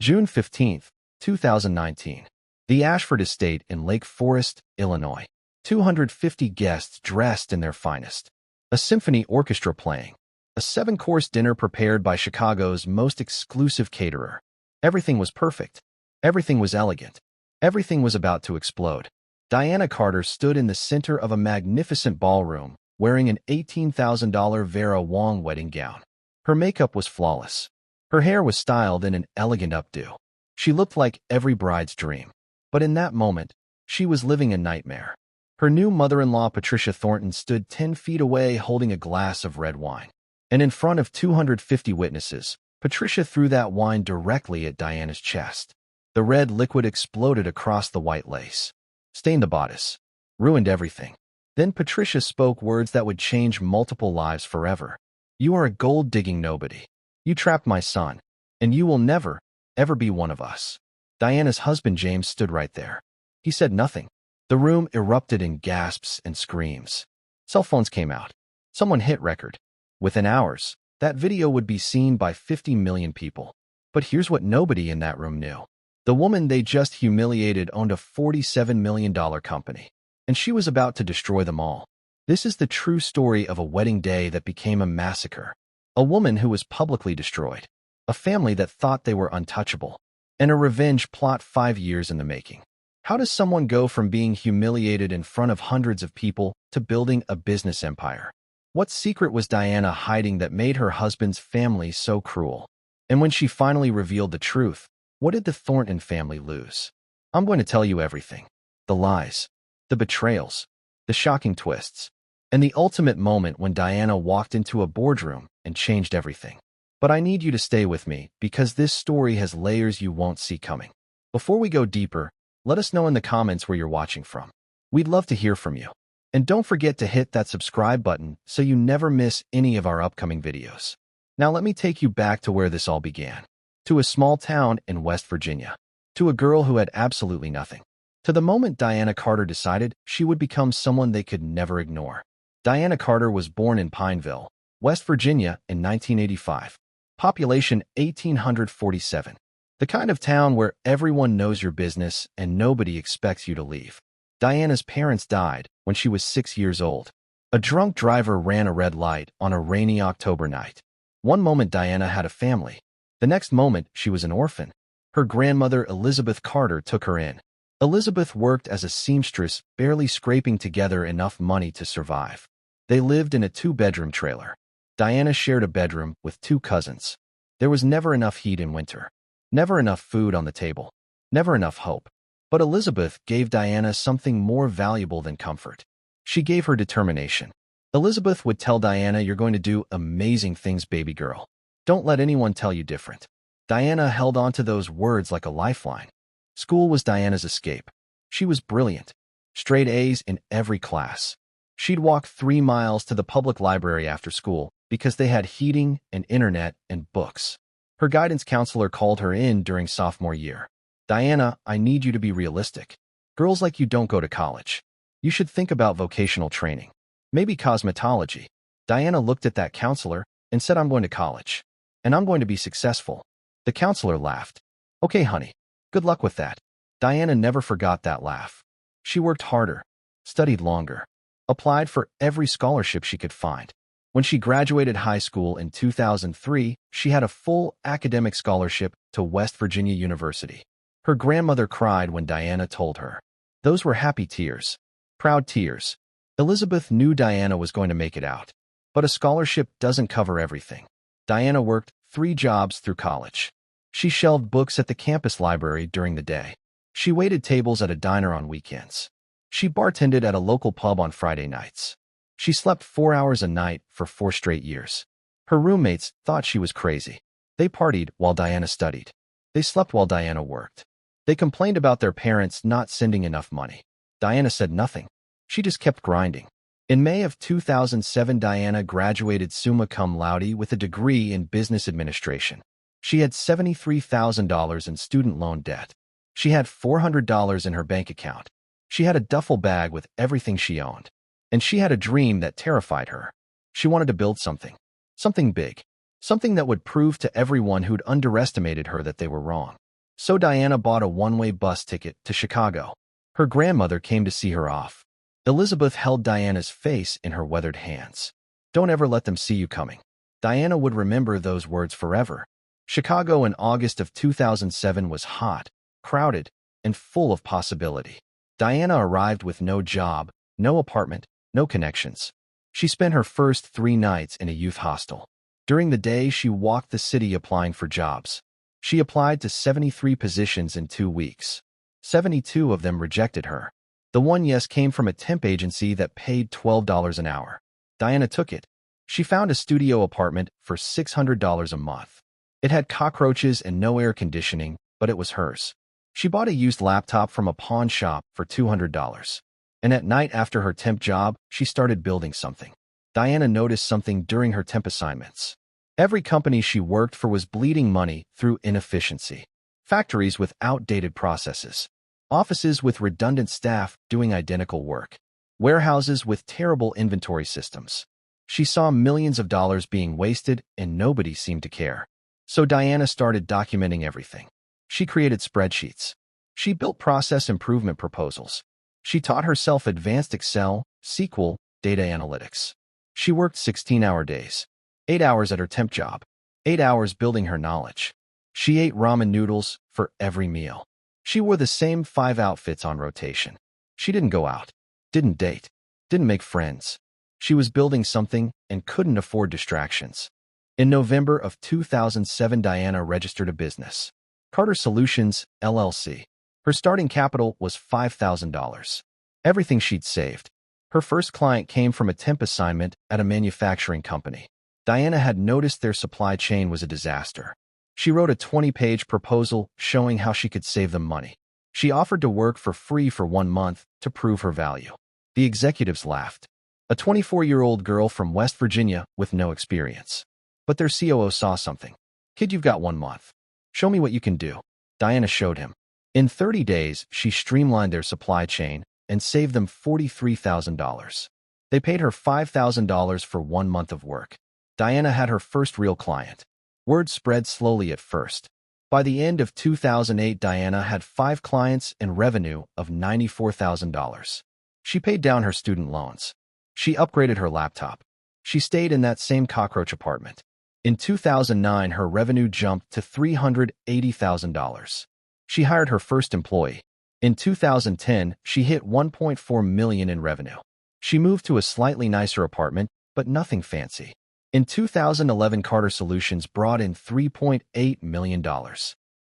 June 15th, 2019. The Ashford Estate in Lake Forest, Illinois. 250 guests dressed in their finest. A symphony orchestra playing. A 7-course dinner prepared by Chicago's most exclusive caterer. Everything was perfect. Everything was elegant. Everything was about to explode. Diana Carter stood in the center of a magnificent ballroom, wearing an $18,000 Vera Wang wedding gown. Her makeup was flawless. Her hair was styled in an elegant updo. She looked like every bride's dream. But in that moment, she was living a nightmare. Her new mother-in-law, Patricia Thornton, stood 10 feet away holding a glass of red wine. And in front of 250 witnesses, Patricia threw that wine directly at Diana's chest. The red liquid exploded across the white lace, stained the bodice, ruined everything. Then Patricia spoke words that would change multiple lives forever. "You are a gold-digging nobody. You trapped my son, and you will never, ever be one of us." Diana's husband, James, stood right there. He said nothing. The room erupted in gasps and screams. Cell phones came out. Someone hit record. Within hours, that video would be seen by 50 million people. But here's what nobody in that room knew. The woman they just humiliated owned a $47 million company, and she was about to destroy them all. This is the true story of a wedding day that became a massacre. A woman who was publicly destroyed. A family that thought they were untouchable. And a revenge plot 5 years in the making. How does someone go from being humiliated in front of hundreds of people to building a business empire? What secret was Diana hiding that made her husband's family so cruel? And when she finally revealed the truth, what did the Thornton family lose? I'm going to tell you everything. The lies, the betrayals, the shocking twists, and the ultimate moment when Diana walked into a boardroom and changed everything. But I need you to stay with me because this story has layers you won't see coming. Before we go deeper, let us know in the comments where you're watching from. We'd love to hear from you. And don't forget to hit that subscribe button so you never miss any of our upcoming videos. Now let me take you back to where this all began. To a small town in West Virginia. To a girl who had absolutely nothing. To the moment Diana Carter decided she would become someone they could never ignore. Diana Carter was born in Pineville, West Virginia in 1985. Population 1,847. The kind of town where everyone knows your business and nobody expects you to leave. Diana's parents died when she was 6 years old. A drunk driver ran a red light on a rainy October night. One moment Diana had a family. The next moment she was an orphan. Her grandmother Elizabeth Carter took her in. Elizabeth worked as a seamstress, barely scraping together enough money to survive. They lived in a 2-bedroom trailer. Diana shared a bedroom with 2 cousins. There was never enough heat in winter. Never enough food on the table. Never enough hope. But Elizabeth gave Diana something more valuable than comfort. She gave her determination. Elizabeth would tell Diana, "You're going to do amazing things, baby girl. Don't let anyone tell you different." Diana held on to those words like a lifeline. School was Diana's escape. She was brilliant. Straight A's in every class. She'd walk 3 miles to the public library after school because they had heating and internet and books. Her guidance counselor called her in during sophomore year. "Diana, I need you to be realistic. Girls like you don't go to college. You should think about vocational training. Maybe cosmetology." Diana looked at that counselor and said, "I'm going to college. And I'm going to be successful." The counselor laughed. "Okay, honey. Good luck with that." Diana never forgot that laugh. She worked harder, studied longer, applied for every scholarship she could find. When she graduated high school in 2003, she had a full academic scholarship to West Virginia University. Her grandmother cried when Diana told her. Those were happy tears. Proud tears. Elizabeth knew Diana was going to make it out. But a scholarship doesn't cover everything. Diana worked 3 jobs through college. She shelved books at the campus library during the day. She waited tables at a diner on weekends. She bartended at a local pub on Friday nights. She slept 4 hours a night for 4 straight years. Her roommates thought she was crazy. They partied while Diana studied. They slept while Diana worked. They complained about their parents not sending enough money. Diana said nothing. She just kept grinding. In May of 2007, Diana graduated summa cum laude with a degree in business administration. She had $73,000 in student loan debt. She had $400 in her bank account. She had a duffel bag with everything she owned. And she had a dream that terrified her. She wanted to build something. Something big. Something that would prove to everyone who'd underestimated her that they were wrong. So Diana bought a one-way bus ticket to Chicago. Her grandmother came to see her off. Elizabeth held Diana's face in her weathered hands. "Don't ever let them see you coming." Diana would remember those words forever. Chicago in August of 2007 was hot, crowded, and full of possibility. Diana arrived with no job, no apartment, no connections. She spent her first 3 nights in a youth hostel. During the day, she walked the city applying for jobs. She applied to 73 positions in 2 weeks. 72 of them rejected her. The one yes came from a temp agency that paid $12 an hour. Diana took it. She found a studio apartment for $600 a month. It had cockroaches and no air conditioning, but it was hers. She bought a used laptop from a pawn shop for $200. And at night after her temp job, she started building something. Diana noticed something during her temp assignments. Every company she worked for was bleeding money through inefficiency. Factories with outdated processes. Offices with redundant staff doing identical work. Warehouses with terrible inventory systems. She saw millions of dollars being wasted and nobody seemed to care. So Diana started documenting everything. She created spreadsheets. She built process improvement proposals. She taught herself advanced Excel, SQL, data analytics. She worked 16-hour days. 8 hours at her temp job. 8 hours building her knowledge. She ate ramen noodles for every meal. She wore the same 5 outfits on rotation. She didn't go out, didn't date, didn't make friends. She was building something and couldn't afford distractions. In November of 2007, Diana registered a business. Carter Solutions, LLC. Her starting capital was $5,000. Everything she'd saved. Her first client came from a temp assignment at a manufacturing company. Diana had noticed their supply chain was a disaster. She wrote a 20-page proposal showing how she could save them money. She offered to work for free for 1 month to prove her value. The executives laughed. A 24-year-old girl from West Virginia with no experience. But their COO saw something. "Kid, you've got 1 month. Show me what you can do." Diana showed him. In 30 days, she streamlined their supply chain and saved them $43,000. They paid her $5,000 for 1 month of work. Diana had her first real client. Word spread slowly at first. By the end of 2008, Diana had 5 clients and revenue of $94,000. She paid down her student loans. She upgraded her laptop. She stayed in that same cockroach apartment. In 2009, her revenue jumped to $380,000. She hired her first employee. In 2010, she hit $1.4 million in revenue. She moved to a slightly nicer apartment, but nothing fancy. In 2011, Carter Solutions brought in $3.8 million.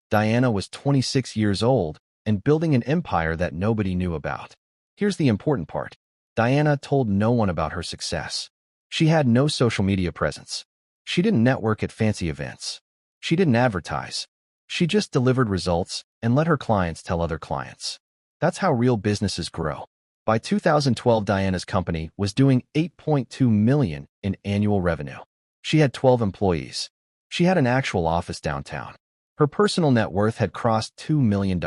Diana was 26 years old and building an empire that nobody knew about. Here's the important part. Diana told no one about her success. She had no social media presence. She didn't network at fancy events. She didn't advertise. She just delivered results and let her clients tell other clients. That's how real businesses grow. By 2012, Diana's company was doing $8.2 million in annual revenue. She had 12 employees. She had an actual office downtown. Her personal net worth had crossed $2 million.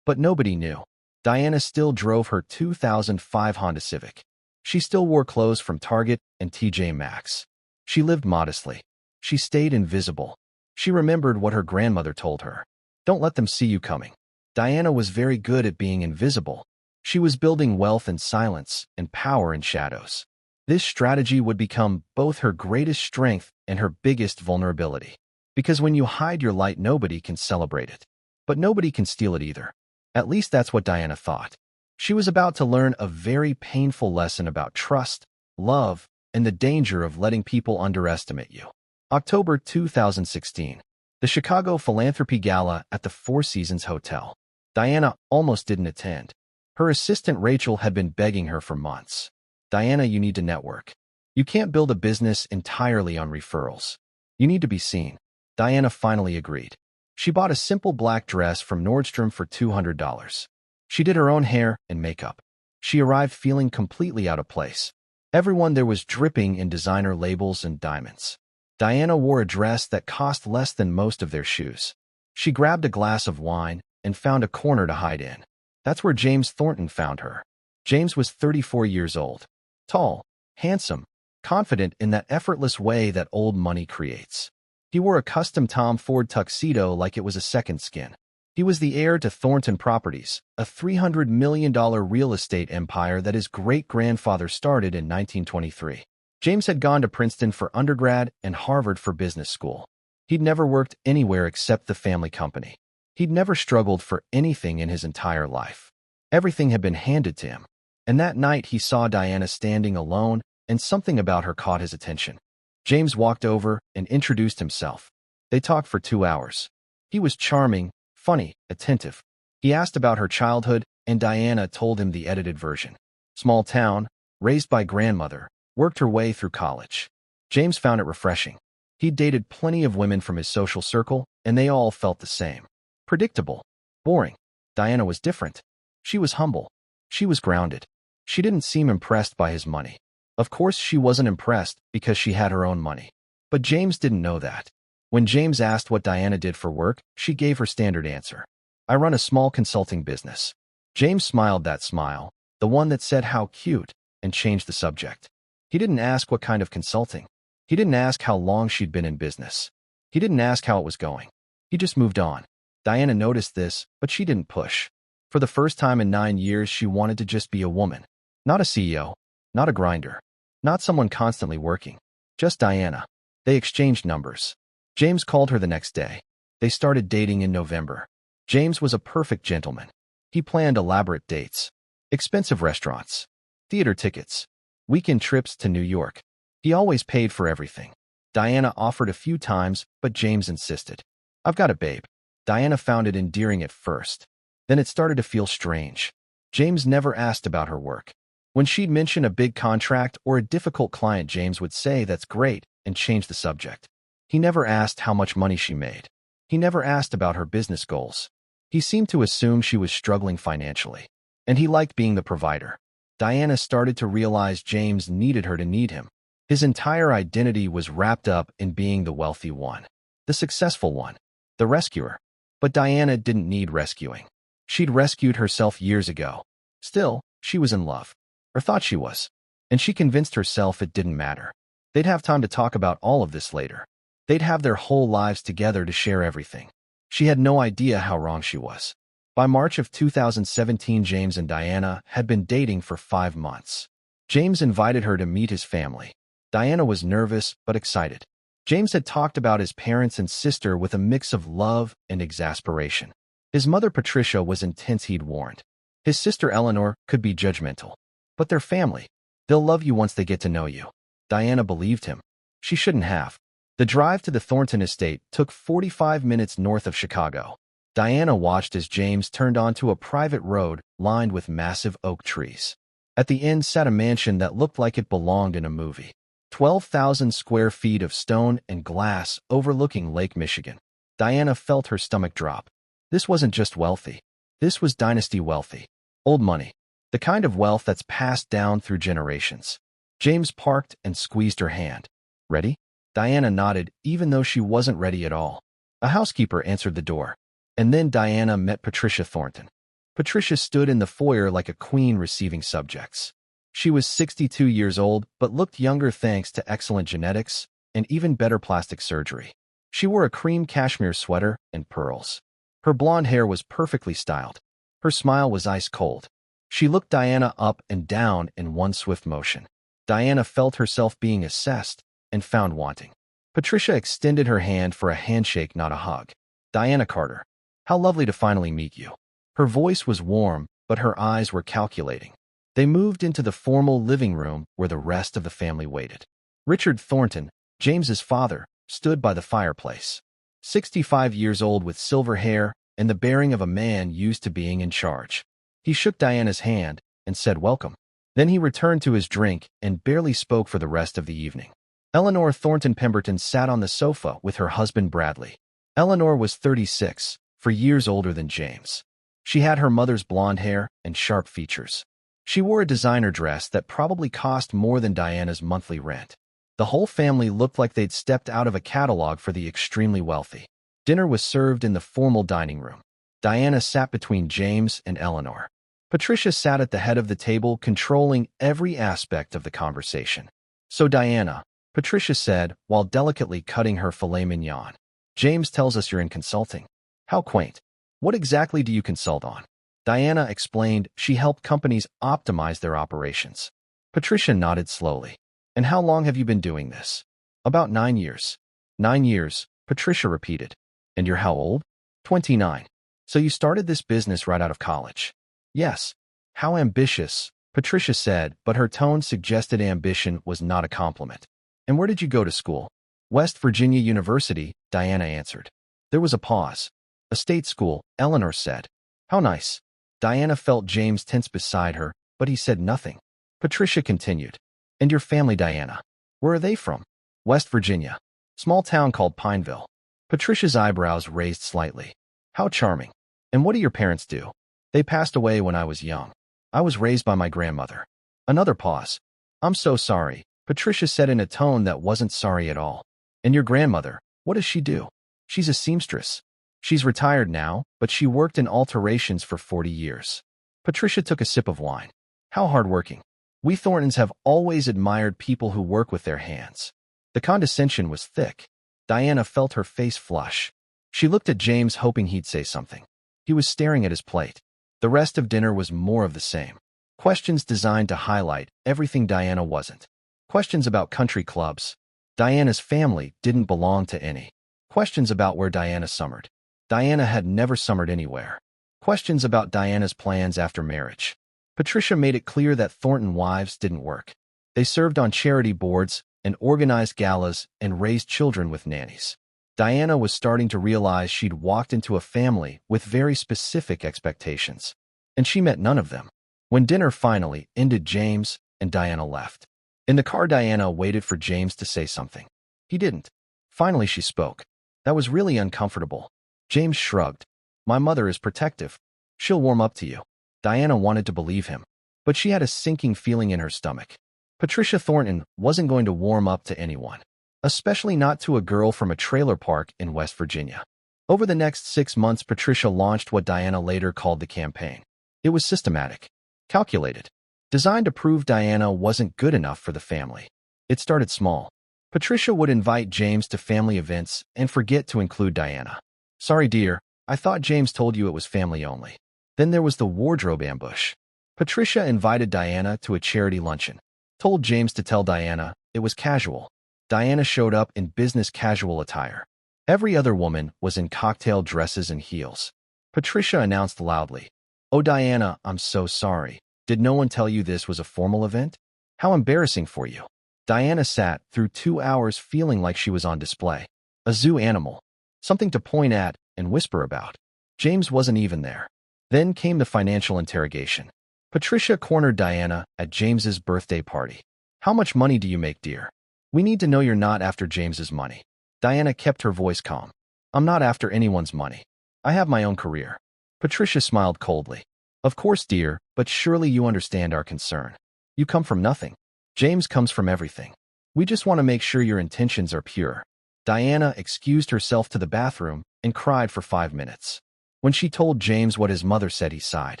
But nobody knew. Diana still drove her 2005 Honda Civic. She still wore clothes from Target and TJ Maxx. She lived modestly. She stayed invisible. She remembered what her grandmother told her. Don't let them see you coming. Diana was very good at being invisible. She was building wealth in silence and power in shadows. This strategy would become both her greatest strength and her biggest vulnerability. Because when you hide your light, nobody can celebrate it. But nobody can steal it either. At least that's what Diana thought. She was about to learn a very painful lesson about trust, love, and the danger of letting people underestimate you. October 2016. The Chicago Philanthropy Gala at the Four Seasons Hotel. Diana almost didn't attend. Her assistant Rachel had been begging her for months. "Diana, you need to network. You can't build a business entirely on referrals. You need to be seen." Diana finally agreed. She bought a simple black dress from Nordstrom for $200. She did her own hair and makeup. She arrived feeling completely out of place. Everyone there was dripping in designer labels and diamonds. Diana wore a dress that cost less than most of their shoes. She grabbed a glass of wine and found a corner to hide in. That's where James Thornton found her. James was 34 years old. Tall, handsome, confident in that effortless way that old money creates. He wore a custom Tom Ford tuxedo like it was a second skin. He was the heir to Thornton Properties, a $300 million real estate empire that his great-grandfather started in 1923. James had gone to Princeton for undergrad and Harvard for business school. He'd never worked anywhere except the family company. He'd never struggled for anything in his entire life. Everything had been handed to him. And that night he saw Diana standing alone, and something about her caught his attention. James walked over and introduced himself. They talked for 2 hours. He was charming, funny, attentive. He asked about her childhood, and Diana told him the edited version. Small town, raised by grandmother, worked her way through college. James found it refreshing. He'd dated plenty of women from his social circle, and they all felt the same. Predictable. Boring. Diana was different. She was humble. She was grounded. She didn't seem impressed by his money. Of course she wasn't impressed because she had her own money. But James didn't know that. When James asked what Diana did for work, she gave her standard answer. I run a small consulting business. James smiled that smile, the one that said how cute, and changed the subject. He didn't ask what kind of consulting. He didn't ask how long she'd been in business. He didn't ask how it was going. He just moved on. Diana noticed this, but she didn't push. For the first time in 9 years, she wanted to just be a woman. Not a CEO. Not a grinder. Not someone constantly working. Just Diana. They exchanged numbers. James called her the next day. They started dating in November. James was a perfect gentleman. He planned elaborate dates, expensive restaurants, theater tickets, weekend trips to New York. He always paid for everything. Diana offered a few times, but James insisted. I've got it, babe. Diana found it endearing at first. Then it started to feel strange. James never asked about her work. When she'd mention a big contract or a difficult client, James would say, "That's great," and change the subject. He never asked how much money she made. He never asked about her business goals. He seemed to assume she was struggling financially. And he liked being the provider. Diana started to realize James needed her to need him. His entire identity was wrapped up in being the wealthy one, the successful one, the rescuer. But Diana didn't need rescuing. She'd rescued herself years ago. Still, she was in love. Or thought she was. And she convinced herself it didn't matter. They'd have time to talk about all of this later. They'd have their whole lives together to share everything. She had no idea how wrong she was. By March of 2017, James and Diana had been dating for 5 months. James invited her to meet his family. Diana was nervous but excited. James had talked about his parents and sister with a mix of love and exasperation. His mother Patricia was intense, he'd warned. His sister Eleanor could be judgmental. But they're family. They'll love you once they get to know you. Diana believed him. She shouldn't have. The drive to the Thornton estate took 45 minutes north of Chicago. Diana watched as James turned onto a private road lined with massive oak trees. At the end sat a mansion that looked like it belonged in a movie. 12,000 square feet of stone and glass overlooking Lake Michigan. Diana felt her stomach drop. This wasn't just wealthy. This was dynasty wealthy. Old money. The kind of wealth that's passed down through generations. James parked and squeezed her hand. Ready? Diana nodded, even though she wasn't ready at all. A housekeeper answered the door. And then Diana met Patricia Thornton. Patricia stood in the foyer like a queen receiving subjects. She was 62 years old, but looked younger thanks to excellent genetics and even better plastic surgery. She wore a cream cashmere sweater and pearls. Her blonde hair was perfectly styled. Her smile was ice cold. She looked Diana up and down in one swift motion. Diana felt herself being assessed and found wanting. Patricia extended her hand for a handshake, not a hug. Diana Carter. How lovely to finally meet you. Her voice was warm, but her eyes were calculating. They moved into the formal living room where the rest of the family waited. Richard Thornton, James's father, stood by the fireplace. 65 years old with silver hair and the bearing of a man used to being in charge. He shook Diana's hand and said welcome. Then he returned to his drink and barely spoke for the rest of the evening. Eleanor Thornton Pemberton sat on the sofa with her husband Bradley. Eleanor was 36, 4 years older than James. She had her mother's blonde hair and sharp features. She wore a designer dress that probably cost more than Diana's monthly rent. The whole family looked like they'd stepped out of a catalog for the extremely wealthy. Dinner was served in the formal dining room. Diana sat between James and Eleanor. Patricia sat at the head of the table, controlling every aspect of the conversation. So Diana, Patricia said, while delicately cutting her filet mignon. James tells us you're in consulting. How quaint. What exactly do you consult on? Diana explained she helped companies optimize their operations. Patricia nodded slowly. And how long have you been doing this? About 9 years. 9 years, Patricia repeated. And you're how old? 29. So you started this business right out of college? Yes. How ambitious, Patricia said, but her tone suggested ambition was not a compliment. And where did you go to school? West Virginia University, Diana answered. There was a pause. A state school, Eleanor said. How nice. Diana felt James tense beside her, but he said nothing. Patricia continued. And your family, Diana? Where are they from? West Virginia. Small town called Pineville. Patricia's eyebrows raised slightly. How charming. And what do your parents do? They passed away when I was young. I was raised by my grandmother. Another pause. I'm so sorry, Patricia said in a tone that wasn't sorry at all. And your grandmother, what does she do? She's a seamstress. She's retired now, but she worked in alterations for 40 years. Patricia took a sip of wine. How hardworking. We Thorntons have always admired people who work with their hands. The condescension was thick. Diana felt her face flush. She looked at James hoping he'd say something. He was staring at his plate. The rest of dinner was more of the same. Questions designed to highlight everything Diana wasn't. Questions about country clubs. Diana's family didn't belong to any. Questions about where Diana summered. Diana had never summered anywhere. Questions about Diana's plans after marriage. Patricia made it clear that Thornton wives didn't work. They served on charity boards and organized galas and raised children with nannies. Diana was starting to realize she'd walked into a family with very specific expectations, and she met none of them. When dinner finally ended, James and Diana left. In the car, Diana waited for James to say something. He didn't. Finally, she spoke. That was really uncomfortable. James shrugged. My mother is protective. She'll warm up to you. Diana wanted to believe him, but she had a sinking feeling in her stomach. Patricia Thornton wasn't going to warm up to anyone, especially not to a girl from a trailer park in West Virginia. Over the next 6 months, Patricia launched what Diana later called the campaign. It was systematic, calculated, designed to prove Diana wasn't good enough for the family. It started small. Patricia would invite James to family events and forget to include Diana. Sorry, dear, I thought James told you it was family only. Then there was the wardrobe ambush. Patricia invited Diana to a charity luncheon, told James to tell Diana it was casual. Diana showed up in business casual attire. Every other woman was in cocktail dresses and heels. Patricia announced loudly, Oh, Diana, I'm so sorry. Did no one tell you this was a formal event? How embarrassing for you. Diana sat through 2 hours feeling like she was on display. A zoo animal. Something to point at and whisper about. James wasn't even there. Then came the financial interrogation. Patricia cornered Diana at James's birthday party. How much money do you make, dear? We need to know you're not after James's money. Diana kept her voice calm. I'm not after anyone's money. I have my own career. Patricia smiled coldly. Of course, dear, but surely you understand our concern. You come from nothing. James comes from everything. We just want to make sure your intentions are pure. Diana excused herself to the bathroom and cried for 5 minutes. When she told James what his mother said, he sighed.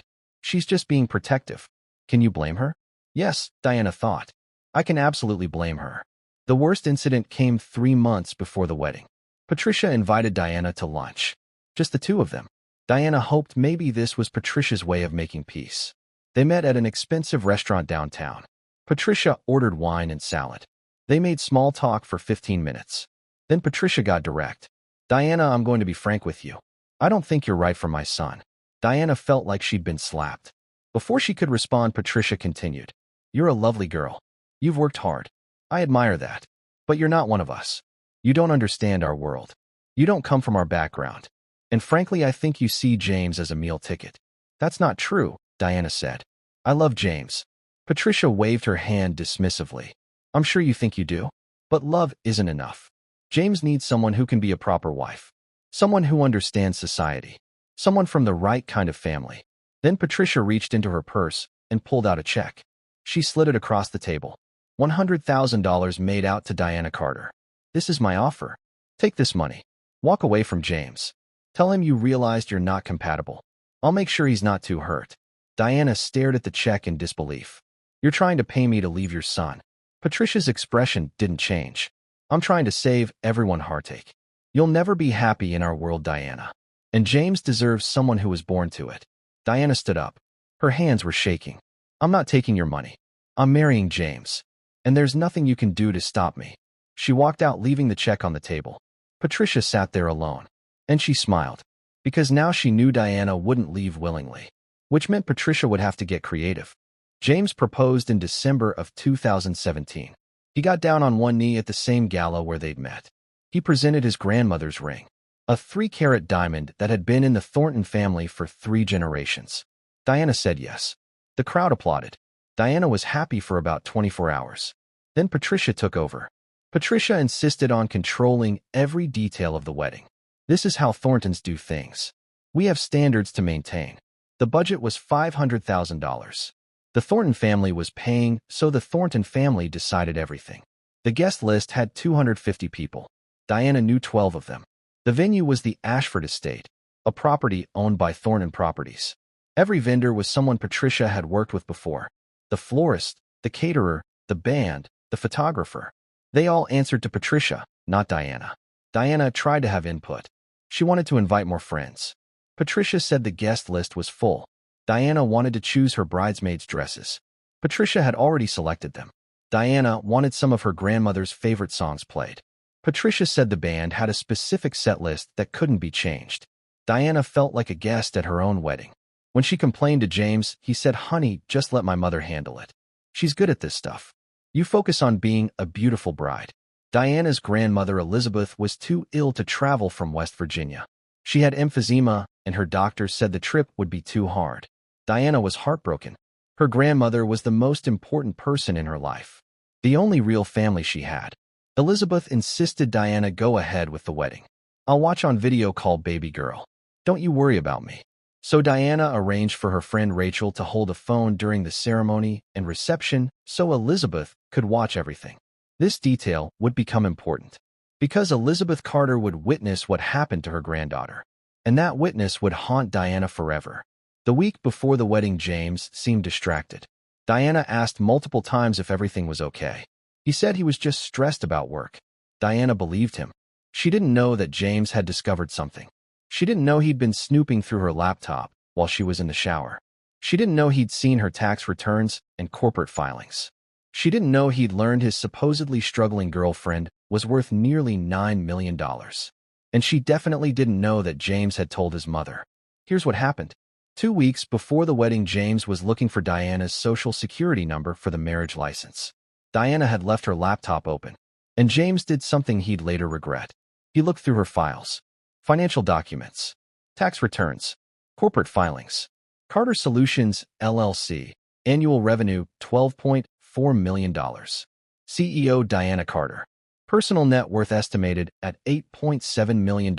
She's just being protective. Can you blame her? Yes, Diana thought. I can absolutely blame her. The worst incident came 3 months before the wedding. Patricia invited Diana to lunch. Just the two of them. Diana hoped maybe this was Patricia's way of making peace. They met at an expensive restaurant downtown. Patricia ordered wine and salad. They made small talk for 15 minutes. Then Patricia got direct. Diana, I'm going to be frank with you. I don't think you're right for my son. Diana felt like she'd been slapped. Before she could respond, Patricia continued. You're a lovely girl. You've worked hard. I admire that. But you're not one of us. You don't understand our world. You don't come from our background. And frankly, I think you see James as a meal ticket. That's not true, Diana said. I love James. Patricia waved her hand dismissively. I'm sure you think you do. But love isn't enough. James needs someone who can be a proper wife. Someone who understands society. Someone from the right kind of family. Then Patricia reached into her purse and pulled out a check. She slid it across the table. $100,000 made out to Diana Carter. This is my offer. Take this money. Walk away from James. Tell him you realized you're not compatible. I'll make sure he's not too hurt. Diana stared at the check in disbelief. You're trying to pay me to leave your son. Patricia's expression didn't change. I'm trying to save everyone heartache. You'll never be happy in our world, Diana. and James deserves someone who was born to it. Diana stood up. Her hands were shaking. I'm not taking your money. I'm marrying James. And there's nothing you can do to stop me. She walked out, leaving the check on the table. Patricia sat there alone. And she smiled. Because now she knew Diana wouldn't leave willingly. Which meant Patricia would have to get creative. James proposed in December of 2017. He got down on one knee at the same gala where they'd met. He presented his grandmother's ring, a 3-carat diamond that had been in the Thornton family for 3 generations. Diana said yes. The crowd applauded. Diana was happy for about 24 hours. Then Patricia took over. Patricia insisted on controlling every detail of the wedding. This is how Thorntons do things. We have standards to maintain. The budget was $500,000. The Thornton family was paying, so the Thornton family decided everything. The guest list had 250 people. Diana knew 12 of them. The venue was the Ashford Estate, a property owned by Thornton Properties. Every vendor was someone Patricia had worked with before. The florist, the caterer, the band, the photographer. They all answered to Patricia, not Diana. Diana tried to have input. She wanted to invite more friends. Patricia said the guest list was full. Diana wanted to choose her bridesmaids' dresses. Patricia had already selected them. Diana wanted some of her grandmother's favorite songs played. Patricia said the band had a specific set list that couldn't be changed. Diana felt like a guest at her own wedding. When she complained to James, he said, "Honey, just let my mother handle it. She's good at this stuff. You focus on being a beautiful bride." Diana's grandmother Elizabeth was too ill to travel from West Virginia. She had emphysema, and her doctor said the trip would be too hard. Diana was heartbroken. Her grandmother was the most important person in her life, the only real family she had. Elizabeth insisted Diana go ahead with the wedding. "I'll watch on video call, baby girl. Don't you worry about me." So Diana arranged for her friend Rachel to hold a phone during the ceremony and reception so Elizabeth could watch everything. This detail would become important because Elizabeth Carter would witness what happened to her granddaughter, and that witness would haunt Diana forever. The week before the wedding, James seemed distracted. Diana asked multiple times if everything was okay. He said he was just stressed about work. Diana believed him. She didn't know that James had discovered something. She didn't know he'd been snooping through her laptop while she was in the shower. She didn't know he'd seen her tax returns and corporate filings. She didn't know he'd learned his supposedly struggling girlfriend was worth nearly $9 million. And she definitely didn't know that James had told his mother. Here's what happened. 2 weeks before the wedding, James was looking for Diana's social security number for the marriage license. Diana had left her laptop open, and James did something he'd later regret. He looked through her files. Financial documents, tax returns, corporate filings. Carter Solutions, LLC, annual revenue $12.4 million. CEO Diana Carter. Personal net worth estimated at $8.7 million.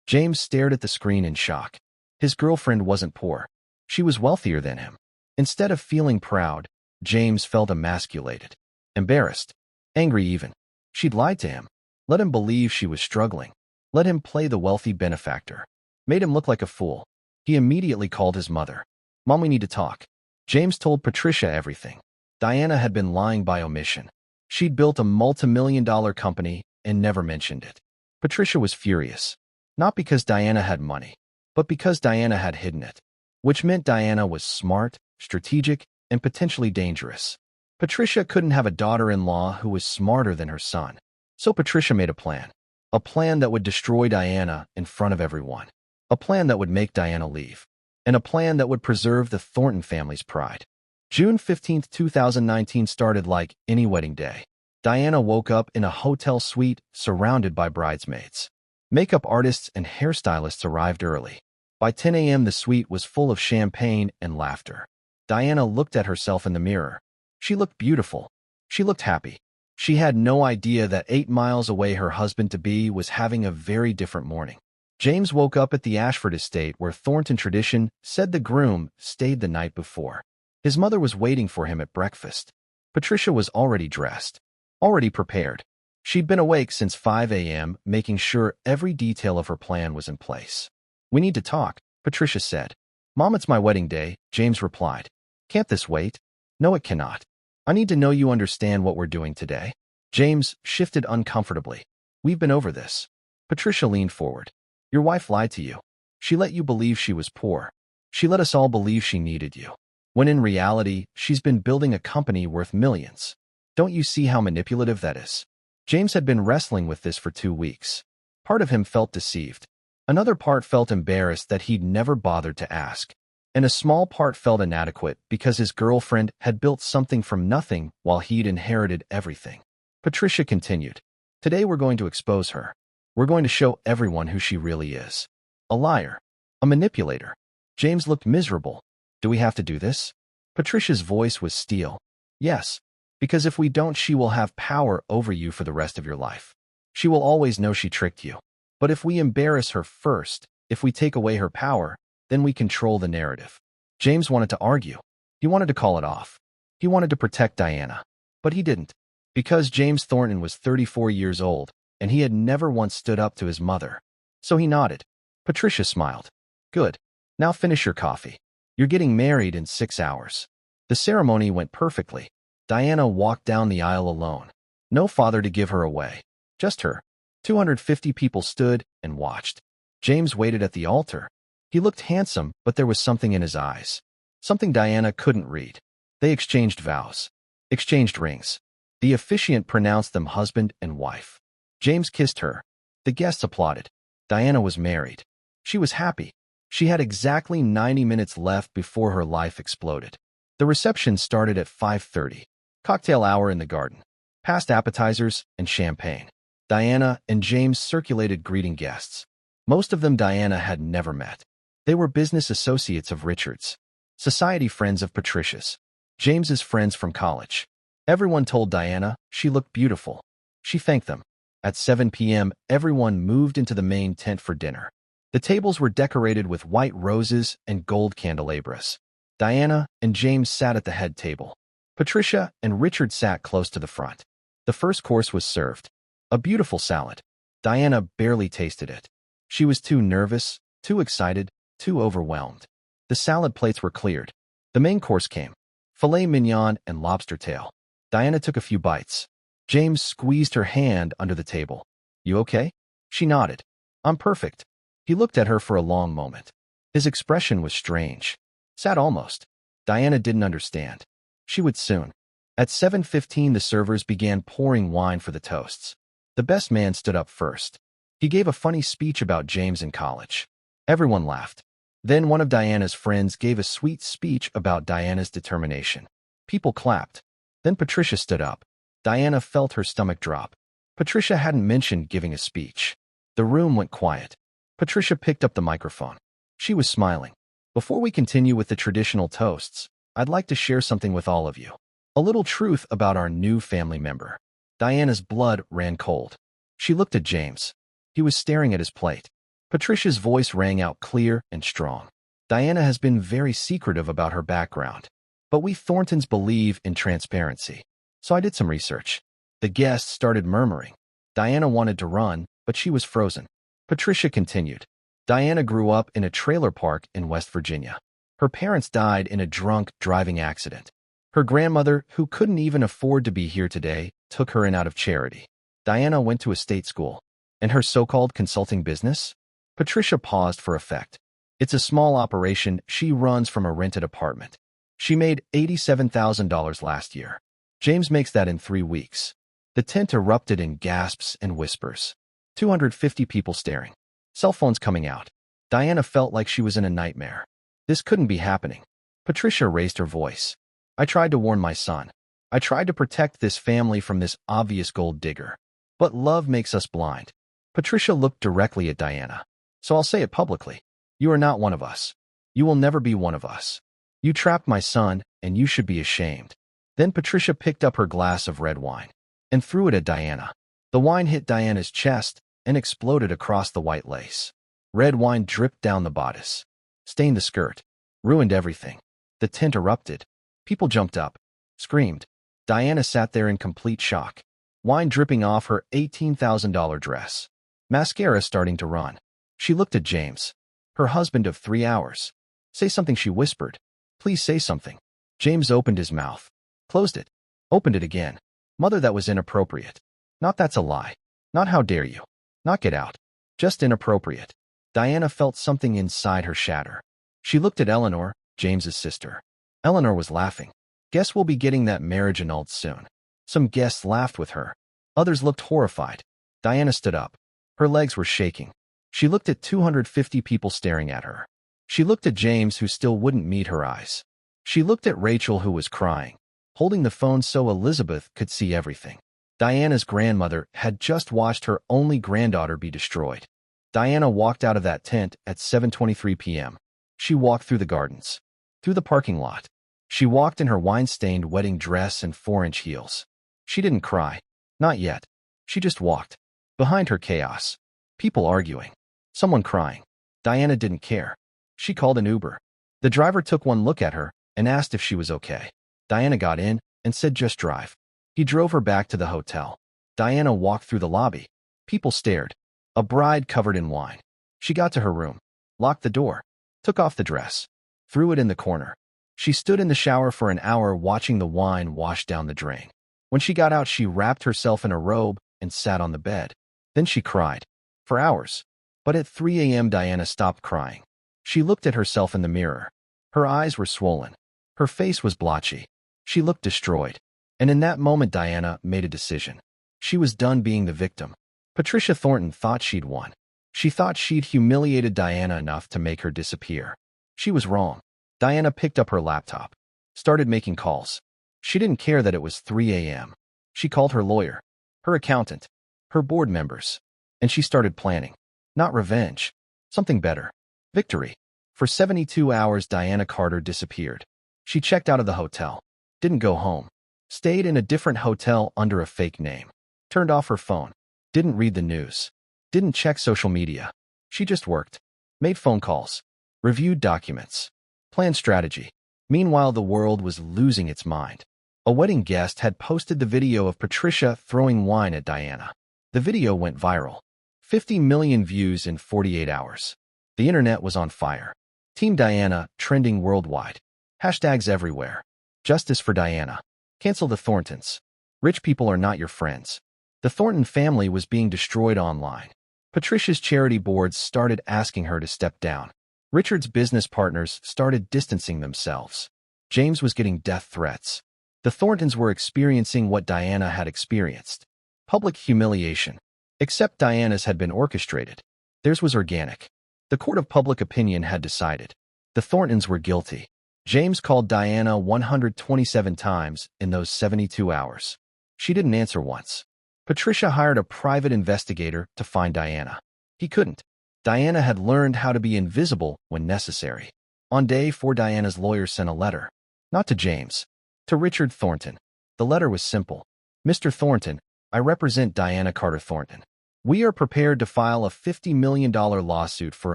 James stared at the screen in shock. His girlfriend wasn't poor. She was wealthier than him. Instead of feeling proud, James felt emasculated, embarrassed, angry even. She'd lied to him, let him believe she was struggling. Let him play the wealthy benefactor. Made him look like a fool. He immediately called his mother. "Mom, we need to talk." James told Patricia everything. Diana had been lying by omission. She'd built a multi-million-dollar company and never mentioned it. Patricia was furious. Not because Diana had money, but because Diana had hidden it. Which meant Diana was smart, strategic, and potentially dangerous. Patricia couldn't have a daughter-in-law who was smarter than her son. So Patricia made a plan. A plan that would destroy Diana in front of everyone. A plan that would make Diana leave. And a plan that would preserve the Thornton family's pride. June 15, 2019 started like any wedding day. Diana woke up in a hotel suite surrounded by bridesmaids. Makeup artists and hairstylists arrived early. By 10 a.m. the suite was full of champagne and laughter. Diana looked at herself in the mirror. She looked beautiful. She looked happy. She had no idea that 8 miles away her husband-to-be was having a very different morning. James woke up at the Ashford Estate where Thornton tradition said the groom stayed the night before. His mother was waiting for him at breakfast. Patricia was already dressed, already prepared. She'd been awake since 5 a.m., making sure every detail of her plan was in place. "We need to talk," Patricia said. "Mom, it's my wedding day," James replied. "Can't this wait?" "No, it cannot. I need to know you understand what we're doing today." James shifted uncomfortably. "We've been over this." Patricia leaned forward. "Your wife lied to you. She let you believe she was poor. She let us all believe she needed you, when in reality, she's been building a company worth millions. Don't you see how manipulative that is? James had been wrestling with this for 2 weeks. Part of him felt deceived. Another part felt embarrassed that he'd never bothered to ask. And a small part felt inadequate because his girlfriend had built something from nothing while he'd inherited everything. Patricia continued. Today we're going to expose her. We're going to show everyone who she really is. A liar. A manipulator. James looked miserable. Do we have to do this? Patricia's voice was steel. Yes. Because if we don't, she will have power over you for the rest of your life. She will always know she tricked you. But if we embarrass her first, if we take away her power, then we control the narrative. James wanted to argue. He wanted to call it off. He wanted to protect Diana. But he didn't. Because James Thornton was 34 years old, and he had never once stood up to his mother. So he nodded. Patricia smiled. Good. Now finish your coffee. You're getting married in 6 hours. The ceremony went perfectly. Diana walked down the aisle alone. No father to give her away. Just her. 250 people stood and watched. James waited at the altar. He looked handsome, but there was something in his eyes. Something Diana couldn't read. They exchanged vows. Exchanged rings. The officiant pronounced them husband and wife. James kissed her. The guests applauded. Diana was married. She was happy. She had exactly 90 minutes left before her life exploded. The reception started at 5:30. Cocktail hour in the garden. Past appetizers and champagne. Diana and James circulated greeting guests. Most of them Diana had never met. They were business associates of Richard's, society friends of Patricia's, James's friends from college. Everyone told Diana she looked beautiful. She thanked them. At 7 p.m., everyone moved into the main tent for dinner. The tables were decorated with white roses and gold candelabras. Diana and James sat at the head table. Patricia and Richard sat close to the front. The first course was served. A beautiful salad. Diana barely tasted it. She was too nervous, too excited, too overwhelmed. The salad plates were cleared. The main course came. Filet mignon and lobster tail. Diana took a few bites. James squeezed her hand under the table. You okay? She nodded. I'm perfect. He looked at her for a long moment. His expression was strange. Sad almost. Diana didn't understand. She would soon. At 7:15, the servers began pouring wine for the toasts. The best man stood up first. He gave a funny speech about James in college. Everyone laughed. Then one of Diana's friends gave a sweet speech about Diana's determination. People clapped. Then Patricia stood up. Diana felt her stomach drop. Patricia hadn't mentioned giving a speech. The room went quiet. Patricia picked up the microphone. She was smiling. Before we continue with the traditional toasts, I'd like to share something with all of you. A little truth about our new family member. Diana's blood ran cold. She looked at James. He was staring at his plate. Patricia's voice rang out clear and strong. Diana has been very secretive about her background. But we Thorntons believe in transparency. So I did some research. The guests started murmuring. Diana wanted to run, but she was frozen. Patricia continued. Diana grew up in a trailer park in West Virginia. Her parents died in a drunk driving accident. Her grandmother, who couldn't even afford to be here today, took her in out of charity. Diana went to a state school. And her so-called consulting business? Patricia paused for effect. It's a small operation she runs from a rented apartment. She made $87,000 last year. James makes that in 3 weeks. The tent erupted in gasps and whispers. 250 people staring. Cell phones coming out. Diana felt like she was in a nightmare. This couldn't be happening. Patricia raised her voice. I tried to warn my son. I tried to protect this family from this obvious gold digger. But love makes us blind. Patricia looked directly at Diana. So I'll say it publicly. You are not one of us. You will never be one of us. You trapped my son, and you should be ashamed. Then Patricia picked up her glass of red wine and threw it at Diana. The wine hit Diana's chest and exploded across the white lace. Red wine dripped down the bodice, stained the skirt, ruined everything. The tent erupted. People jumped up, screamed. Diana sat there in complete shock. Wine dripping off her $18,000 dress. Mascara starting to run. She looked at James, her husband of 3 hours. Say something, she whispered. Please say something. James opened his mouth, closed it, opened it again. Mother, that was inappropriate. Not that's a lie. Not how dare you. Not get out. Just inappropriate. Diana felt something inside her shatter. She looked at Eleanor, James's sister. Eleanor was laughing. Guess we'll be getting that marriage annulled soon. Some guests laughed with her. Others looked horrified. Diana stood up. Her legs were shaking. She looked at 250 people staring at her. She looked at James, who still wouldn't meet her eyes. She looked at Rachel, who was crying, holding the phone so Elizabeth could see everything. Diana's grandmother had just watched her only granddaughter be destroyed. Diana walked out of that tent at 7:23 p.m. She walked through the gardens, through the parking lot. She walked in her wine-stained wedding dress and 4-inch heels. She didn't cry. Not yet. She just walked. Behind her, chaos. People arguing. Someone crying. Diana didn't care. She called an Uber. The driver took one look at her and asked if she was okay. Diana got in and said, "Just drive." He drove her back to the hotel. Diana walked through the lobby. People stared. A bride covered in wine. She got to her room, locked the door, took off the dress, threw it in the corner. She stood in the shower for an hour watching the wine wash down the drain. When she got out, she wrapped herself in a robe and sat on the bed. Then she cried. For hours. But at 3 a.m. Diana stopped crying. She looked at herself in the mirror. Her eyes were swollen. Her face was blotchy. She looked destroyed. And in that moment, Diana made a decision. She was done being the victim. Patricia Thornton thought she'd won. She thought she'd humiliated Diana enough to make her disappear. She was wrong. Diana picked up her laptop, started making calls. She didn't care that it was 3 a.m. She called her lawyer, her accountant, her board members, and she started planning. Not revenge. Something better. Victory. For 72 hours, Diana Carter disappeared. She checked out of the hotel, didn't go home, stayed in a different hotel under a fake name, turned off her phone, didn't read the news, didn't check social media. She just worked, made phone calls, reviewed documents, planned strategy. Meanwhile, the world was losing its mind. A wedding guest had posted the video of Patricia throwing wine at Diana. The video went viral. 50 million views in 48 hours. The internet was on fire. Team Diana trending worldwide. Hashtags everywhere. Justice for Diana. Cancel the Thorntons. Rich people are not your friends. The Thornton family was being destroyed online. Patricia's charity boards started asking her to step down. Richard's business partners started distancing themselves. James was getting death threats. The Thorntons were experiencing what Diana had experienced. Public humiliation. Except Diana's had been orchestrated. Theirs was organic. The court of public opinion had decided. The Thorntons were guilty. James called Diana 127 times in those 72 hours. She didn't answer once. Patricia hired a private investigator to find Diana. He couldn't. Diana had learned how to be invisible when necessary. On day 4, Diana's lawyer sent a letter. Not to James. To Richard Thornton. The letter was simple. Mr. Thornton, I represent Diana Carter Thornton. We are prepared to file a $50 million lawsuit for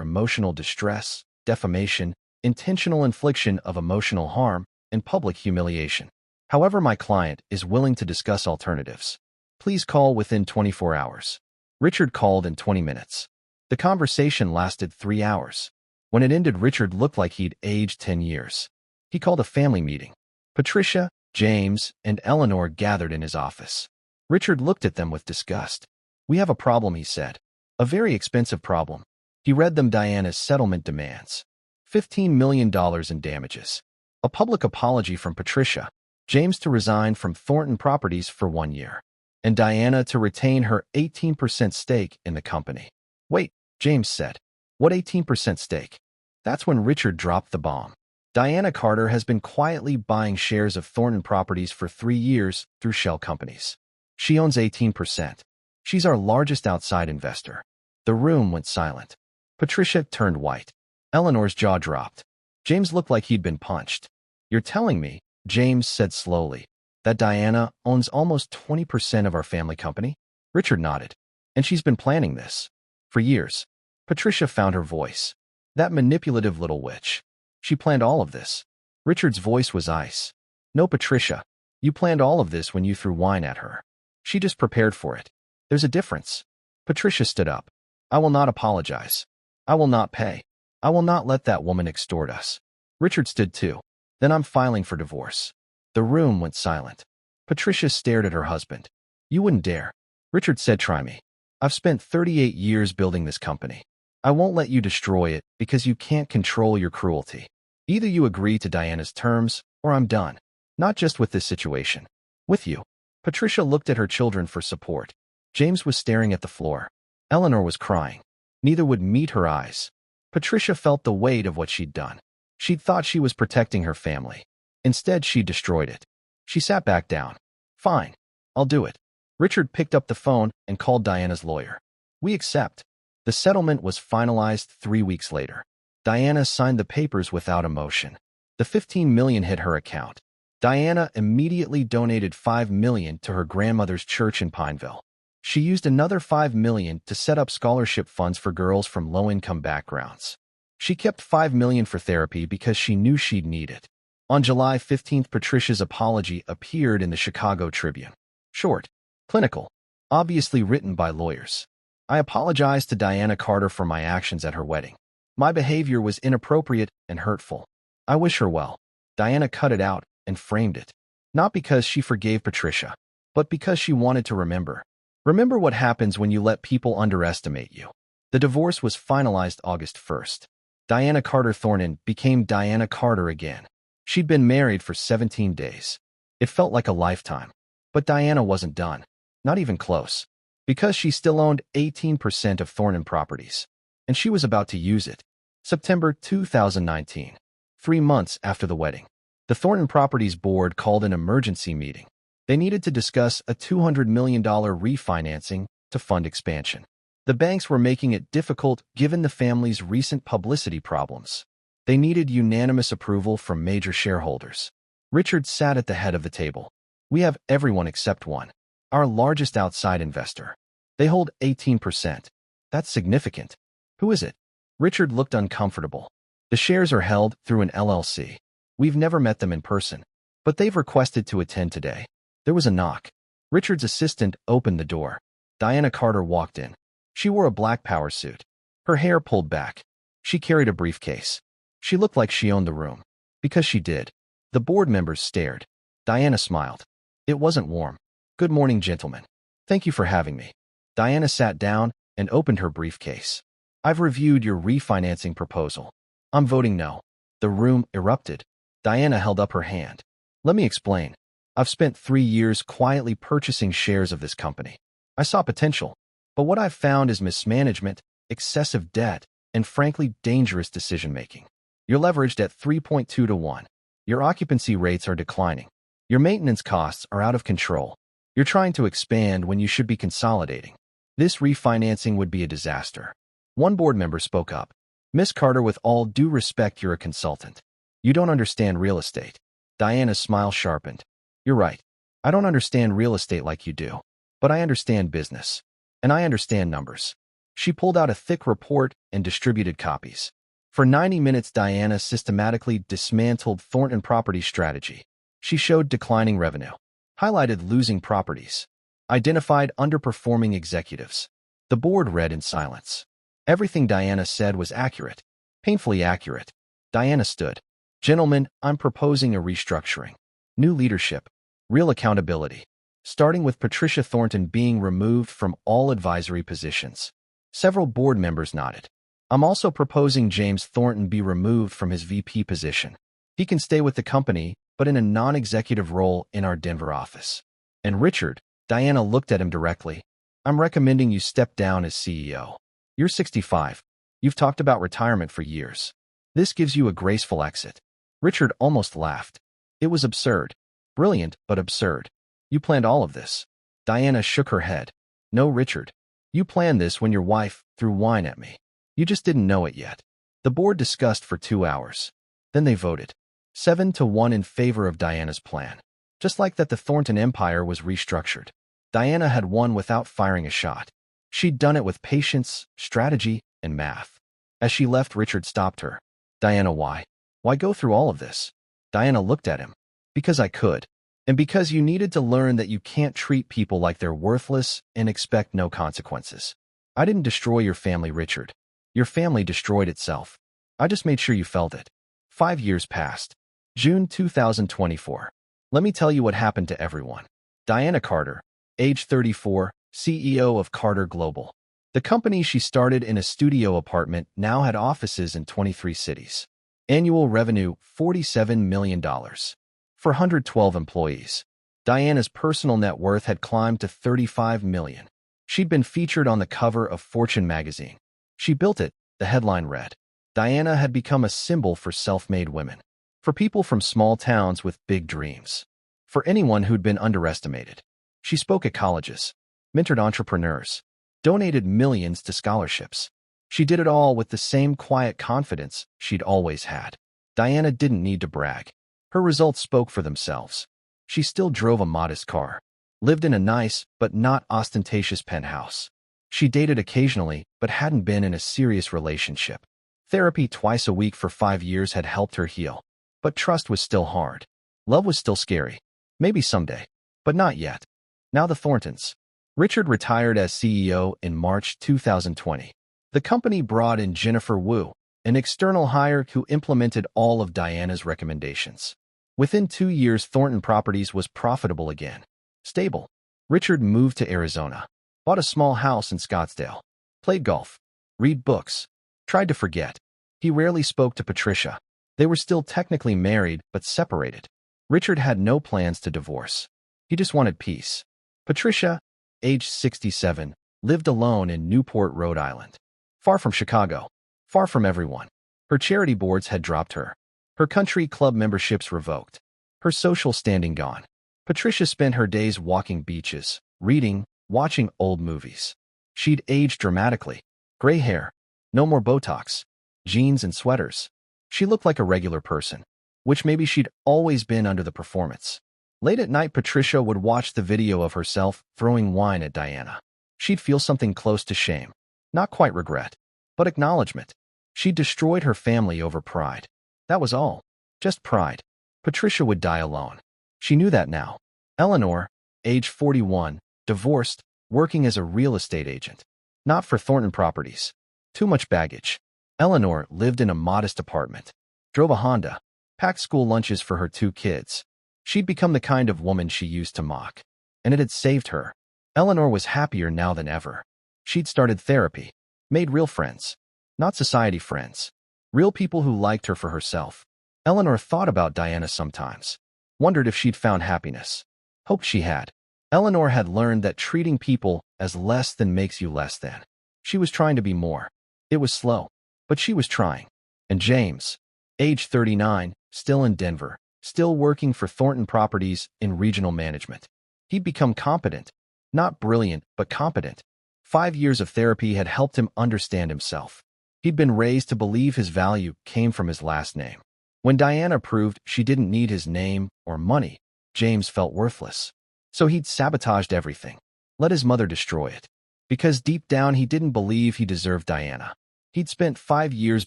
emotional distress, defamation, intentional infliction of emotional harm, and public humiliation. However, my client is willing to discuss alternatives. Please call within 24 hours. Richard called in 20 minutes. The conversation lasted 3 hours. When it ended, Richard looked like he'd aged 10 years. He called a family meeting. Patricia, James, and Eleanor gathered in his office. Richard looked at them with disgust. We have a problem, he said. A very expensive problem. He read them Diana's settlement demands. $15 million in damages. A public apology from Patricia. James to resign from Thornton Properties for 1 year. And Diana to retain her 18% stake in the company. Wait, James said. What 18% stake? That's when Richard dropped the bomb. Diana Carter has been quietly buying shares of Thornton Properties for 3 years through shell companies. She owns 18%. She's our largest outside investor. The room went silent. Patricia turned white. Eleanor's jaw dropped. James looked like he'd been punched. You're telling me, James said slowly, that Diana owns almost 20% of our family company? Richard nodded. And she's been planning this. For years. Patricia found her voice. That manipulative little witch. She planned all of this. Richard's voice was ice. No, Patricia. You planned all of this when you threw wine at her. She just prepared for it. There's a difference. Patricia stood up. I will not apologize. I will not pay. I will not let that woman extort us. Richard stood too. Then I'm filing for divorce. The room went silent. Patricia stared at her husband. You wouldn't dare. Richard said, try me. I've spent 38 years building this company. I won't let you destroy it because you can't control your cruelty. Either you agree to Diana's terms, or I'm done. Not just with this situation. With you. Patricia looked at her children for support. James was staring at the floor. Eleanor was crying. Neither would meet her eyes. Patricia felt the weight of what she'd done. She'd thought she was protecting her family. Instead, she destroyed it. She sat back down. Fine. I'll do it. Richard picked up the phone and called Diana's lawyer. We accept. The settlement was finalized 3 weeks later. Diana signed the papers without emotion. The $15 million hit her account. Diana immediately donated $5 million to her grandmother's church in Pineville. She used another $5 million to set up scholarship funds for girls from low-income backgrounds. She kept $5 million for therapy because she knew she'd need it. On July 15th, Patricia's apology appeared in the Chicago Tribune. Short, clinical, obviously written by lawyers. I apologize to Diana Carter for my actions at her wedding. My behavior was inappropriate and hurtful. I wish her well. Diana cut it out and framed it. Not because she forgave Patricia, but because she wanted to remember. Remember what happens when you let people underestimate you. The divorce was finalized August 1st. Diana Carter Thornton became Diana Carter again. She'd been married for 17 days. It felt like a lifetime. But Diana wasn't done. Not even close. Because she still owned 18% of Thornton Properties. And she was about to use it. September 2019. 3 months after the wedding. The Thornton Properties board called an emergency meeting. They needed to discuss a $200 million refinancing to fund expansion. The banks were making it difficult given the family's recent publicity problems. They needed unanimous approval from major shareholders. Richard sat at the head of the table. We have everyone except one. Our largest outside investor. They hold 18%. That's significant. Who is it? Richard looked uncomfortable. The shares are held through an LLC. We've never met them in person, but they've requested to attend today. There was a knock. Richard's assistant opened the door. Diana Carter walked in. She wore a black power suit. Her hair pulled back. She carried a briefcase. She looked like she owned the room. Because she did. The board members stared. Diana smiled. It wasn't warm. Good morning, gentlemen. Thank you for having me. Diana sat down and opened her briefcase. I've reviewed your refinancing proposal. I'm voting no. The room erupted. Diana held up her hand. Let me explain. I've spent 3 years quietly purchasing shares of this company. I saw potential, but what I've found is mismanagement, excessive debt, and frankly dangerous decision-making. You're leveraged at 3.2 to 1. Your occupancy rates are declining. Your maintenance costs are out of control. You're trying to expand when you should be consolidating. This refinancing would be a disaster. One board member spoke up. Miss Carter, with all due respect, you're a consultant. You don't understand real estate. Diana's smile sharpened. You're right. I don't understand real estate like you do. But I understand business. And I understand numbers. She pulled out a thick report and distributed copies. For 90 minutes, Diana systematically dismantled Thornton Properties' strategy. She showed declining revenue, highlighted losing properties, identified underperforming executives. The board read in silence. Everything Diana said was accurate, painfully accurate. Diana stood. Gentlemen, I'm proposing a restructuring. New leadership. Real accountability. Starting with Patricia Thornton being removed from all advisory positions. Several board members nodded. I'm also proposing James Thornton be removed from his VP position. He can stay with the company, but in a non-executive role in our Denver office. And Richard, Diana looked at him directly. I'm recommending you step down as CEO. You're 65. You've talked about retirement for years. This gives you a graceful exit. Richard almost laughed. It was absurd. Brilliant, but absurd. You planned all of this. Diana shook her head. No, Richard. You planned this when your wife threw wine at me. You just didn't know it yet. The board discussed for 2 hours. Then they voted. 7 to 1 in favor of Diana's plan. Just like that, the Thornton empire was restructured. Diana had won without firing a shot. She'd done it with patience, strategy, and math. As she left, Richard stopped her. Diana, why? Why go through all of this? Diana looked at him. Because I could. And because you needed to learn that you can't treat people like they're worthless and expect no consequences. I didn't destroy your family, Richard. Your family destroyed itself. I just made sure you felt it. 5 years passed. June 2024. Let me tell you what happened to everyone. Diana Carter, age 34, CEO of Carter Global. The company she started in a studio apartment now had offices in 23 cities. Annual revenue, $47 million. For 112 employees. Diana's personal net worth had climbed to $35 million. She'd been featured on the cover of Fortune magazine. She built it, the headline read. Diana had become a symbol for self-made women. For people from small towns with big dreams. For anyone who'd been underestimated. She spoke at colleges, mentored entrepreneurs, donated millions to scholarships. She did it all with the same quiet confidence she'd always had. Diana didn't need to brag. Her results spoke for themselves. She still drove a modest car, lived in a nice but not ostentatious penthouse. She dated occasionally but hadn't been in a serious relationship. Therapy twice a week for 5 years had helped her heal. But trust was still hard. Love was still scary. Maybe someday. But not yet. Now the Thorntons. Richard retired as CEO in March 2020. The company brought in Jennifer Wu, an external hire who implemented all of Diana's recommendations. Within 2 years, Thornton Properties was profitable again. Stable. Richard moved to Arizona, bought a small house in Scottsdale, played golf, read books, tried to forget. He rarely spoke to Patricia. They were still technically married but separated. Richard had no plans to divorce. He just wanted peace. Patricia, age 67, lived alone in Newport, Rhode Island. Far from Chicago. Far from everyone. Her charity boards had dropped her. Her country club memberships revoked. Her social standing gone. Patricia spent her days walking beaches, reading, watching old movies. She'd aged dramatically. Gray hair. No more Botox. Jeans and sweaters. She looked like a regular person, which maybe she'd always been under the performance. Late at night, Patricia would watch the video of herself throwing wine at Diana. She'd feel something close to shame. Not quite regret, but acknowledgement. She'd destroyed her family over pride. That was all. Just pride. Patricia would die alone. She knew that now. Eleanor, age 41, divorced, working as a real estate agent. Not for Thornton Properties. Too much baggage. Eleanor lived in a modest apartment, drove a Honda, packed school lunches for her 2 kids. She'd become the kind of woman she used to mock, and it had saved her. Eleanor was happier now than ever. She'd started therapy, made real friends, not society friends, real people who liked her for herself. Eleanor thought about Diana sometimes, wondered if she'd found happiness, hoped she had. Eleanor had learned that treating people as less than makes you less than. She was trying to be more. It was slow, but she was trying. And James, age 39, still in Denver, still working for Thornton Properties in regional management. He'd become competent, not brilliant, but competent. 5 years of therapy had helped him understand himself. He'd been raised to believe his value came from his last name. When Diana proved she didn't need his name or money, James felt worthless. So he'd sabotaged everything, let his mother destroy it. Because deep down he didn't believe he deserved Diana. He'd spent 5 years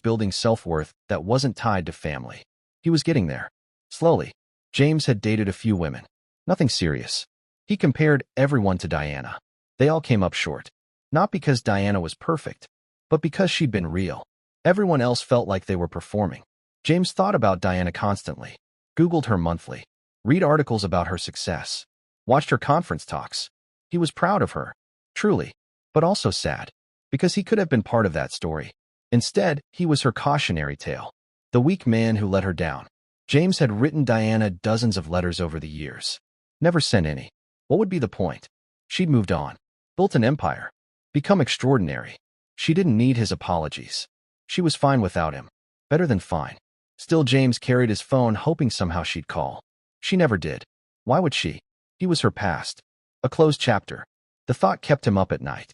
building self-worth that wasn't tied to family. He was getting there. Slowly. James had dated a few women. Nothing serious. He compared everyone to Diana. They all came up short. Not because Diana was perfect, but because she'd been real. Everyone else felt like they were performing. James thought about Diana constantly. Googled her monthly. Read articles about her success. Watched her conference talks. He was proud of her. Truly. But also sad. Because he could have been part of that story. Instead, he was her cautionary tale. The weak man who let her down. James had written Diana dozens of letters over the years. Never sent any. What would be the point? She'd moved on. Built an empire. Become extraordinary. She didn't need his apologies. She was fine without him. Better than fine. Still, James carried his phone hoping somehow she'd call. She never did. Why would she? He was her past. A closed chapter. The thought kept him up at night.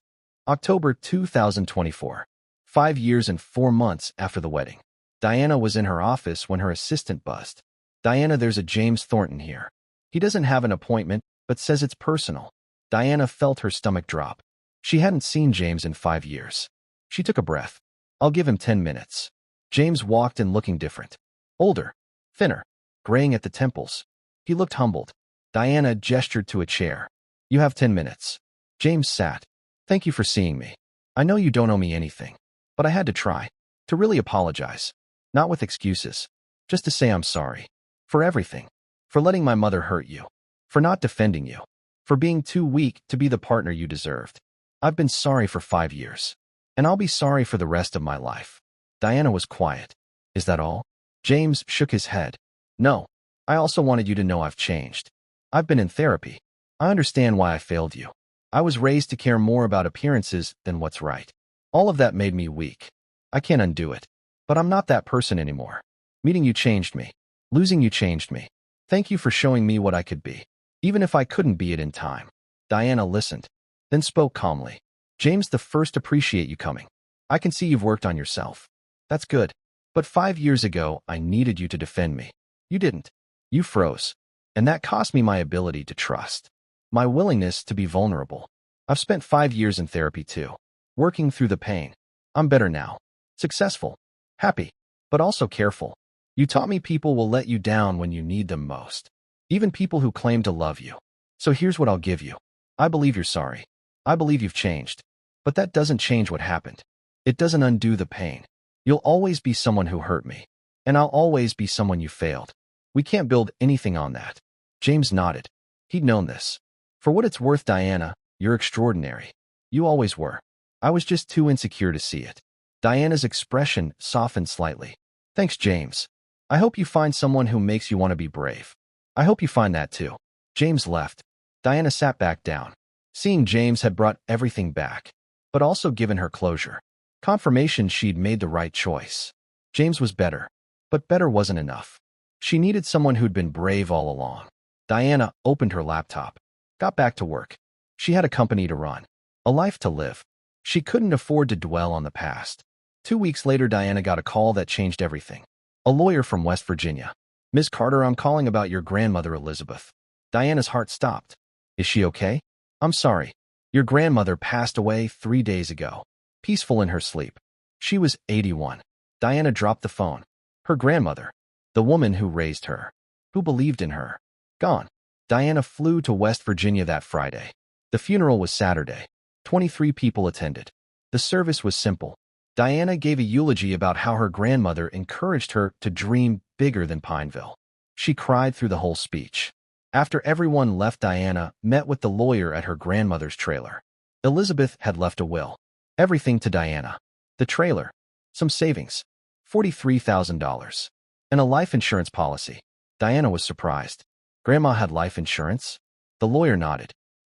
October 2024. 5 years and 4 months after the wedding. Diana was in her office when her assistant buzzed. Diana, there's a James Thornton here. He doesn't have an appointment, but says it's personal. Diana felt her stomach drop. She hadn't seen James in 5 years. She took a breath. I'll give him 10 minutes. James walked in looking different. Older. Thinner. Graying at the temples. He looked humbled. Diana gestured to a chair. You have 10 minutes. James sat. Thank you for seeing me. I know you don't owe me anything. But I had to try. To really apologize. Not with excuses. Just to say I'm sorry. For everything. For letting my mother hurt you. For not defending you. For being too weak to be the partner you deserved. I've been sorry for 5 years. And I'll be sorry for the rest of my life. Diana was quiet. Is that all? James shook his head. No. I also wanted you to know I've changed. I've been in therapy. I understand why I failed you. I was raised to care more about appearances than what's right. All of that made me weak. I can't undo it. But I'm not that person anymore. Meeting you changed me. Losing you changed me. Thank you for showing me what I could be, even if I couldn't be it in time. Diana listened, then spoke calmly. James, the first appreciate you coming. I can see you've worked on yourself. That's good. But 5 years ago, I needed you to defend me. You didn't. You froze. And that cost me my ability to trust. My willingness to be vulnerable. I've spent 5 years in therapy too, working through the pain. I'm better now. Successful. Happy. But also careful. You taught me people will let you down when you need them most. Even people who claim to love you. So here's what I'll give you. I believe you're sorry. I believe you've changed. But that doesn't change what happened. It doesn't undo the pain. You'll always be someone who hurt me. And I'll always be someone you failed. We can't build anything on that. James nodded. He'd known this. For what it's worth, Diana, you're extraordinary. You always were. I was just too insecure to see it. Diana's expression softened slightly. Thanks, James. I hope you find someone who makes you want to be brave. I hope you find that too. James left. Diana sat back down. Seeing James had brought everything back, but also given her closure. Confirmation she'd made the right choice. James was better, but better wasn't enough. She needed someone who'd been brave all along. Diana opened her laptop, got back to work. She had a company to run, a life to live. She couldn't afford to dwell on the past. 2 weeks later, Diana got a call that changed everything. A lawyer from West Virginia. Ms. Carter, I'm calling about your grandmother, Elizabeth. Diana's heart stopped. Is she okay? I'm sorry. Your grandmother passed away 3 days ago. Peaceful in her sleep. She was 81. Diana dropped the phone. Her grandmother. The woman who raised her. Who believed in her. Gone. Diana flew to West Virginia that Friday. The funeral was Saturday. 23 people attended. The service was simple. Diana gave a eulogy about how her grandmother encouraged her to dream bigger than Pineville. She cried through the whole speech. After everyone left, Diana met with the lawyer at her grandmother's trailer. Elizabeth had left a will. Everything to Diana. The trailer. Some savings. $43,000. And a life insurance policy. Diana was surprised. Grandma had life insurance? The lawyer nodded.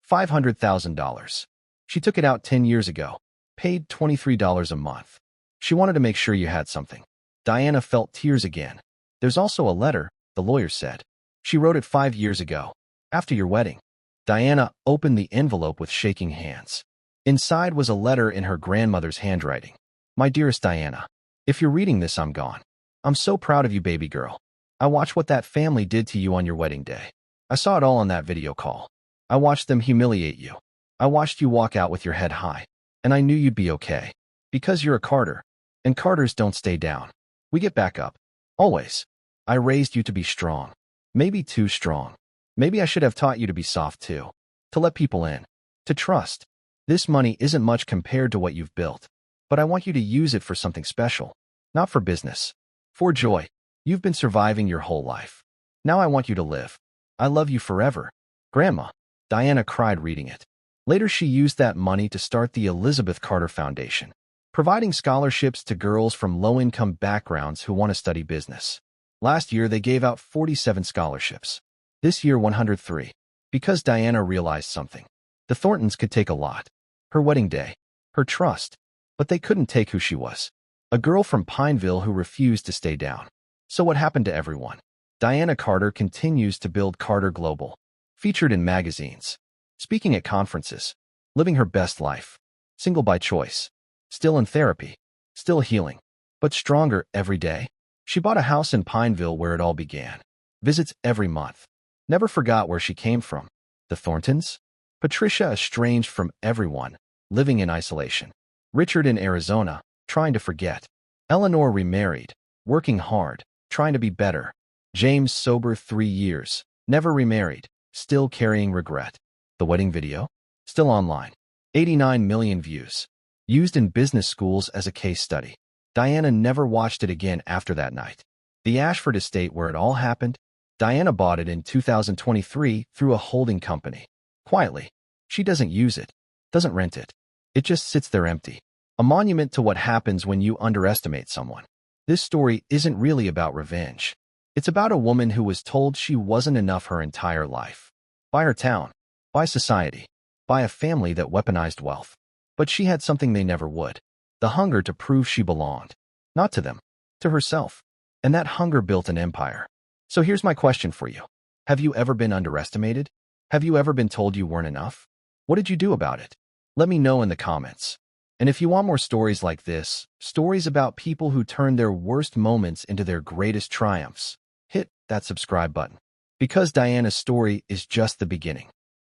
$500,000. She took it out 10 years ago. Paid $23 a month. She wanted to make sure you had something. Diana felt tears again. There's also a letter, the lawyer said. She wrote it 5 years ago, after your wedding. Diana opened the envelope with shaking hands. Inside was a letter in her grandmother's handwriting. My dearest Diana, if you're reading this, I'm gone. I'm so proud of you, baby girl. I watched what that family did to you on your wedding day. I saw it all on that video call. I watched them humiliate you. I watched you walk out with your head high. And I knew you'd be okay. Because you're a Carter. And Carters don't stay down. We get back up. Always. I raised you to be strong. Maybe too strong. Maybe I should have taught you to be soft too. To let people in. To trust. This money isn't much compared to what you've built. But I want you to use it for something special. Not for business. For joy. You've been surviving your whole life. Now I want you to live. I love you forever. Grandma. Diana cried reading it. Later she used that money to start the Elizabeth Carter Foundation, providing scholarships to girls from low-income backgrounds who want to study business. Last year they gave out 47 scholarships. This year 103. Because Diana realized something. The Thorntons could take a lot. Her wedding day. Her trust. But they couldn't take who she was. A girl from Pineville who refused to stay down. So what happened to everyone? Diana Carter continues to build Carter Global. Featured in magazines. Speaking at conferences. Living her best life. Single by choice. Still in therapy. Still healing. But stronger every day. She bought a house in Pineville where it all began. Visits every month. Never forgot where she came from. The Thorntons? Patricia estranged from everyone. Living in isolation. Richard in Arizona. Trying to forget. Eleanor remarried. Working hard. Trying to be better. James sober 3 years. Never remarried. Still carrying regret. The wedding video? Still online. 89 million views. Used in business schools as a case study. Diana never watched it again after that night. The Ashford estate where it all happened? Diana bought it in 2023 through a holding company. Quietly. She doesn't use it. Doesn't rent it. It just sits there empty. A monument to what happens when you underestimate someone. This story isn't really about revenge. It's about a woman who was told she wasn't enough her entire life. By her town, by society, by a family that weaponized wealth. But she had something they never would. The hunger to prove she belonged. Not to them, to herself. And that hunger built an empire. So here's my question for you. Have you ever been underestimated? Have you ever been told you weren't enough? What did you do about it? Let me know in the comments. And if you want more stories like this, stories about people who turned their worst moments into their greatest triumphs, hit that subscribe button. Because Diana's story is just the beginning.